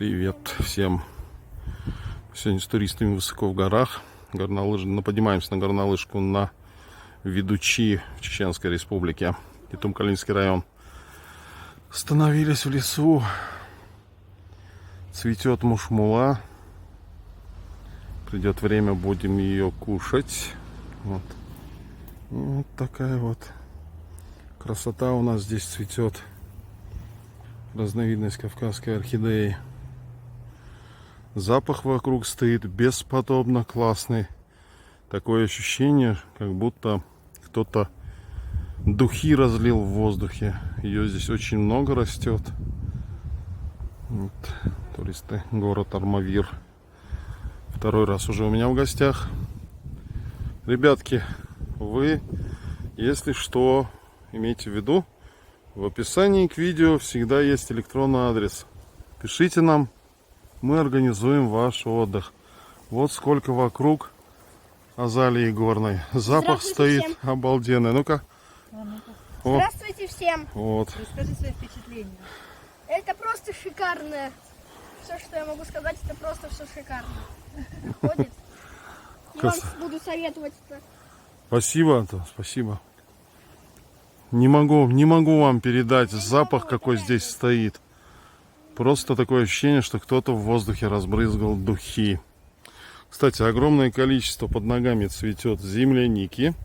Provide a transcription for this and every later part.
Привет всем. Сегодня с туристами высоко в горах. Поднимаемся на горнолыжку на Ведучи в Чеченской Республике. Итум-Калининский район. Остановились в лесу. Цветет мушмула. Придет время, будем ее кушать. Вот. Вот такая вот красота у нас здесь цветет. Разновидность кавказской орхидеи. Запах вокруг стоит бесподобно классный. Такое ощущение, как будто кто-то духи разлил в воздухе. Ее здесь очень много растет. Вот, туристы, город Армавир. Второй раз уже у меня в гостях. Ребятки, вы, если что, имейте в виду, в описании к видео всегда есть электронный адрес. Пишите нам, мы организуем ваш отдых. Вот сколько вокруг азалии горной. Запах стоит всем. Обалденный. Ну-ка. Здравствуйте всем. Вот. Расскажи свои впечатления. Это просто шикарно. Все, что я могу сказать, это просто все шикарно. Ходит. Я вам буду советовать. Спасибо, спасибо. Не могу вам передать запах, какой здесь стоит. Просто такое ощущение, что кто-то в воздухе разбрызгал духи. Кстати, огромное количество под ногами цветет земляники.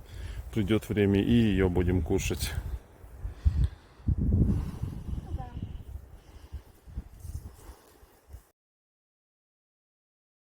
Придет время, и ее будем кушать.